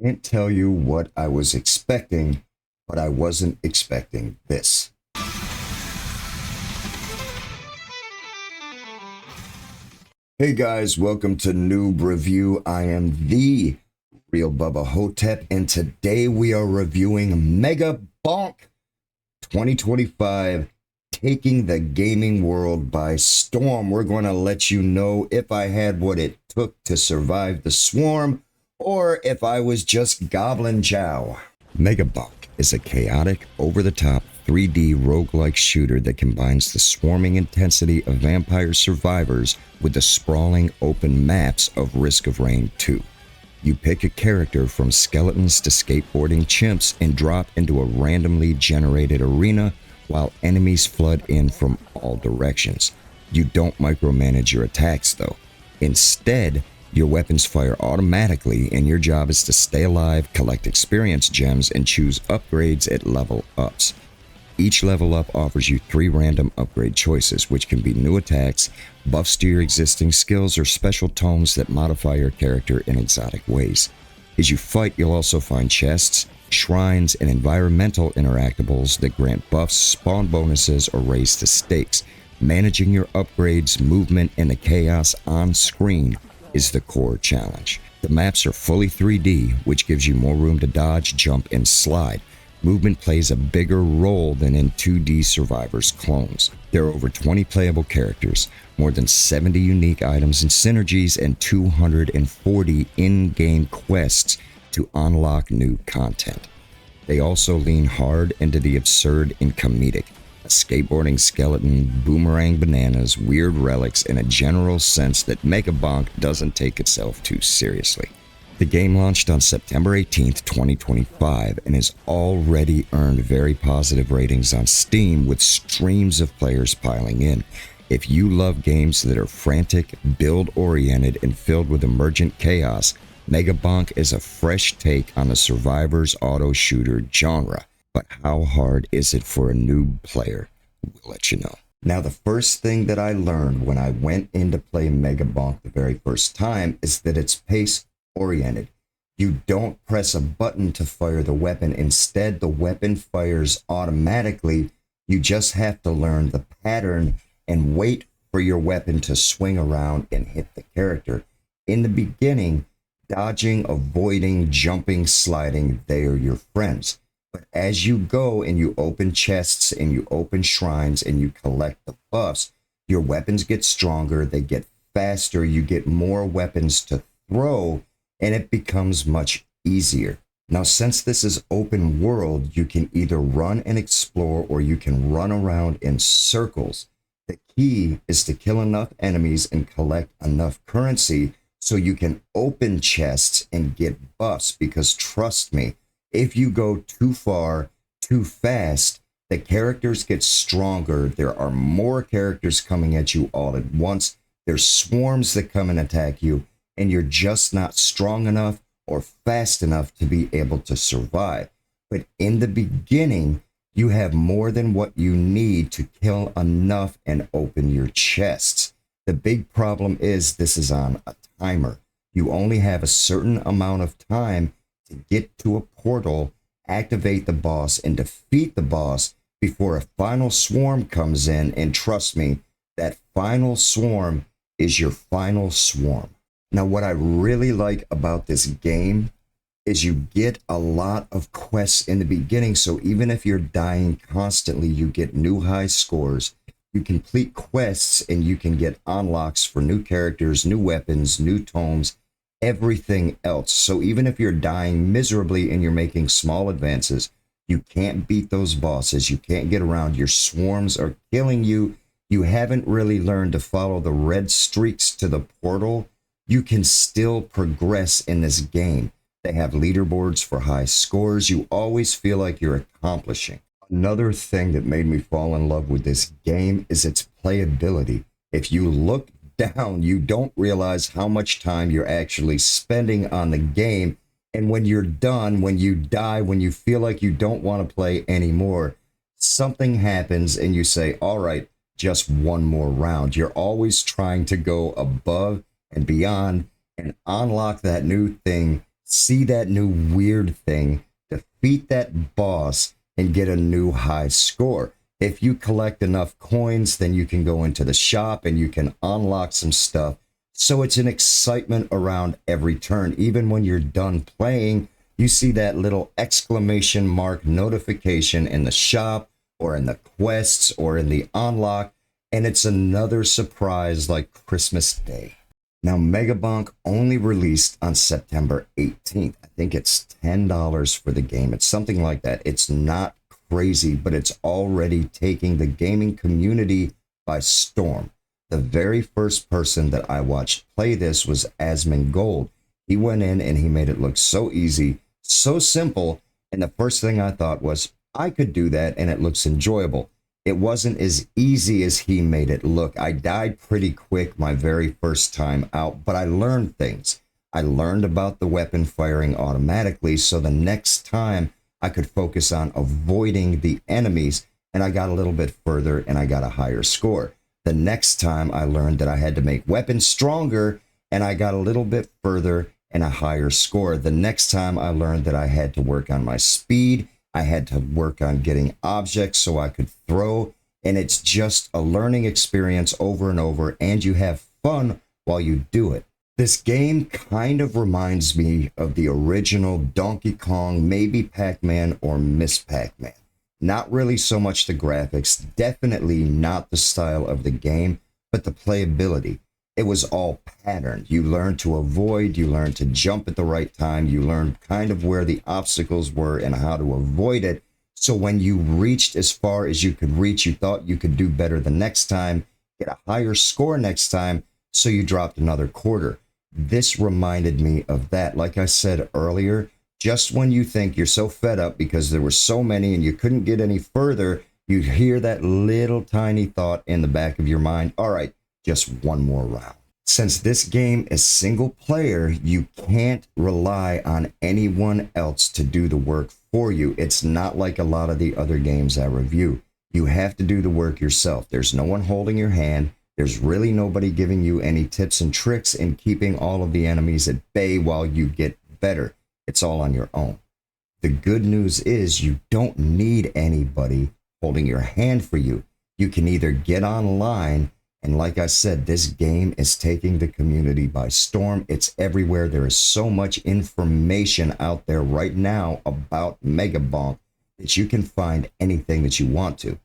Can't tell you what I was expecting, but I wasn't expecting this. Hey guys, welcome to Noob Review. I am the real Bubba Hotep, and today we are reviewing Megabonk 2025, taking the gaming world by storm. We're going to let you know if I had what it took to survive the swarm, or if I was just goblin jow. Megabonk is a chaotic, over-the-top 3D roguelike shooter that combines the swarming intensity of Vampire Survivors with the sprawling open maps of Risk of Rain 2. You pick a character from skeletons to skateboarding chimps and drop into a randomly generated arena while enemies flood in from all directions. You don't micromanage your attacks though. Instead, your weapons fire automatically and your job is to stay alive, collect experience gems, and choose upgrades at level ups. Each level up offers you 3 random upgrade choices, which can be new attacks, buffs to your existing skills, or special tomes that modify your character in exotic ways. As you fight, you'll also find chests, shrines, and environmental interactables that grant buffs, spawn bonuses, or raise the stakes. Managing your upgrades, movement, and the chaos on screen is the core challenge. The maps are fully 3D, which gives you more room to dodge, jump, and slide. Movement plays a bigger role than in 2D Survivors clones. There are over 20 playable characters, more than 70 unique items and synergies, and 240 in-game quests to unlock new content. They also lean hard into the absurd and comedic. A skateboarding skeleton, boomerang bananas, weird relics, and a general sense that Megabonk doesn't take itself too seriously. The game launched on September 18th, 2025, and has already earned very positive ratings on Steam, with streams of players piling in. If you love games that are frantic, build-oriented, and filled with emergent chaos, Megabonk is a fresh take on the Survivors auto shooter genre. But how hard is it for a noob player? We'll let you know. Now, the first thing that I learned when I went in to play Megabonk the very first time is that it's pace-oriented. You don't press a button to fire the weapon. Instead, the weapon fires automatically. You just have to learn the pattern and wait for your weapon to swing around and hit the character. In the beginning, dodging, avoiding, jumping, sliding, they are your friends. But as you go and you open chests and you open shrines and you collect the buffs, your weapons get stronger, they get faster, you get more weapons to throw, and it becomes much easier. Now, since this is open world, you can either run and explore or you can run around in circles. The key is to kill enough enemies and collect enough currency so you can open chests and get buffs, because trust me, if you go too far, too fast, the characters get stronger. There are more characters coming at you all at once. There's swarms that come and attack you, and you're just not strong enough or fast enough to be able to survive. But in the beginning, you have more than what you need to kill enough and open your chests. The big problem is this is on a timer. You only have a certain amount of time to get to a portal, activate the boss, and defeat the boss before a final swarm comes in. And trust me, that final swarm is your final swarm. Now, what I really like about this game is you get a lot of quests in the beginning. So even if you're dying constantly, you get new high scores. You complete quests and you can get unlocks for new characters, new weapons, new tomes, everything else. So even if you're dying miserably and you're making small advances, you can't beat those bosses, you can't get around, your swarms are killing you, you haven't really learned to follow the red streaks to the portal, you can still progress in this game. They have leaderboards for high scores. You always feel like you're accomplishing. Another thing that made me fall in love with this game is its playability. If you look down, you don't realize how much time you're actually spending on the game. And when you're done, when you die, when you feel like you don't want to play anymore, something happens and you say, all right, just one more round. You're always trying to go above and beyond and unlock that new thing see that new weird thing, defeat that boss, and get a new high score. If you collect enough coins, then you can go into the shop and you can unlock some stuff. So it's an excitement around every turn. Even when you're done playing, you see that little exclamation mark notification in the shop or in the quests or in the unlock, and it's another surprise like Christmas Day. Now, Megabonk only released on September 18th. I think it's $10 for the game. It's something like that. It's not crazy, but it's already taking the gaming community by storm. The very first person that I watched play this was Asmongold. He went in and he made it look so easy, so simple, and the first thing I thought was, I could do that and it looks enjoyable. It wasn't as easy as he made it look. I died pretty quick my very first time out, but I learned things. I learned about the weapon firing automatically, so the next time I could focus on avoiding the enemies, and I got a little bit further and I got a higher score. The next time I learned that I had to make weapons stronger, and I got a little bit further and a higher score. The next time I learned that I had to work on my speed, I had to work on getting objects so I could throw, and it's just a learning experience over and over, and you have fun while you do it. This game kind of reminds me of the original Donkey Kong, maybe Pac-Man or Miss Pac-Man. Not really so much the graphics, definitely not the style of the game, but the playability. It was all patterned. You learned to avoid, you learned to jump at the right time, you learned kind of where the obstacles were and how to avoid it. So when you reached as far as you could reach, you thought you could do better the next time, get a higher score next time, so you dropped another quarter. This reminded me of that. Like I said earlier, just when you think you're so fed up because there were so many and you couldn't get any further, you hear that little tiny thought in the back of your mind, all right, just one more round. Since this game is single player, you can't rely on anyone else to do the work for you. It's not like a lot of the other games I review. You have to do the work yourself. There's no one holding your hand. There's really nobody giving you any tips and tricks in keeping all of the enemies at bay while you get better. It's all on your own. The good news is you don't need anybody holding your hand for you. You can either get online, and like I said, this game is taking the community by storm. It's everywhere. There is so much information out there right now about Megabonk that you can find anything that you want to.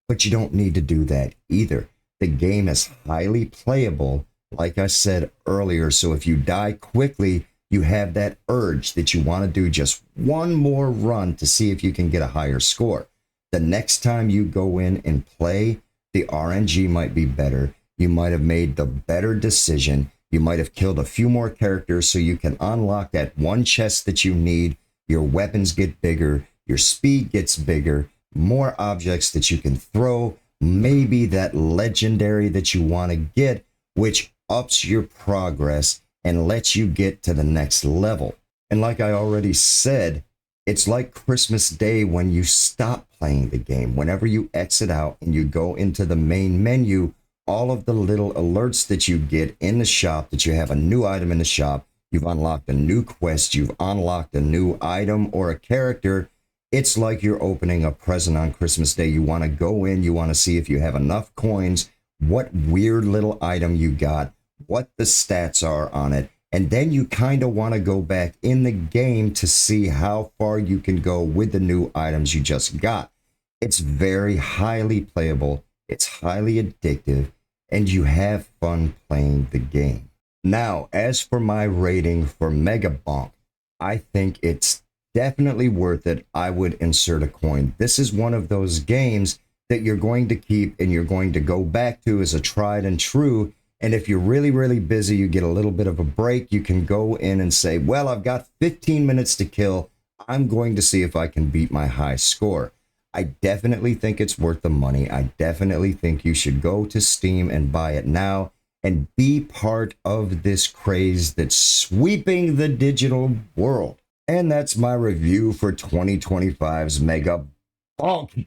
But you don't need to do that either. The game is highly playable, like I said earlier, so if you die quickly, you have that urge that you want to do just one more run to see if you can get a higher score. The next time you go in and play, the RNG might be better. You might have made the better decision. You might have killed a few more characters so you can unlock that one chest that you need. Your weapons get bigger. Your speed gets bigger. More objects that you can throw. Maybe that legendary that you want to get, which ups your progress and lets you get to the next level. And like I already said, it's like Christmas Day when you stop playing the game. Whenever you exit out and you go into the main menu, all of the little alerts that you get in the shop, that you have a new item in the shop, you've unlocked a new quest, you've unlocked a new item or a character. It's like you're opening a present on Christmas Day. You want to go in, you want to see if you have enough coins, what weird little item you got, what the stats are on it, and then you kind of want to go back in the game to see how far you can go with the new items you just got. It's very highly playable, it's highly addictive, and you have fun playing the game. Now, as for my rating for Megabonk, I think it's definitely worth it. I would insert a coin. This is one of those games that you're going to keep and you're going to go back to as a tried and true. And if you're really, really busy, you get a little bit of a break, you can go in and say, well, I've got 15 minutes to kill. I'm going to see if I can beat my high score. I definitely think it's worth the money. I definitely think you should go to Steam and buy it now and be part of this craze that's sweeping the digital world. And that's my review for 2025's Megabonk.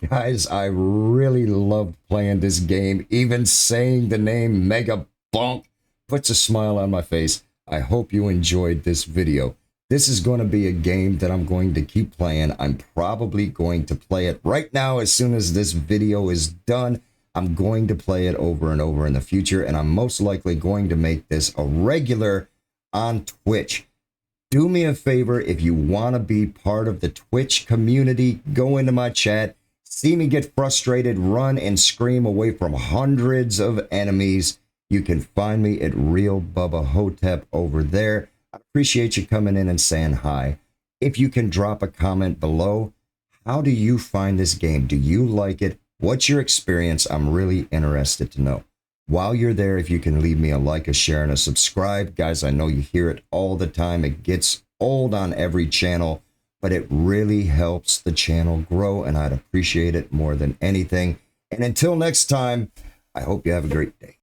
Guys, I really loved playing this game. Even saying the name Megabonk puts a smile on my face. I hope you enjoyed this video. This is going to be a game that I'm going to keep playing. I'm probably going to play it right now as soon as this video is done. I'm going to play it over and over in the future, and I'm most likely going to make this a regular on Twitch. Do me a favor, if you want to be part of the Twitch community, go into my chat, see me get frustrated, run and scream away from hundreds of enemies. You can find me at Real Bubba Hotep over there. I appreciate you coming in and saying hi. If you can drop a comment below, how do you find this game? Do you like it? What's your experience? I'm really interested to know. While you're there, if you can leave me a like, a share, and a subscribe. Guys, I know you hear it all the time. It gets old on every channel, but it really helps the channel grow, and I'd appreciate it more than anything. And until next time, I hope you have a great day.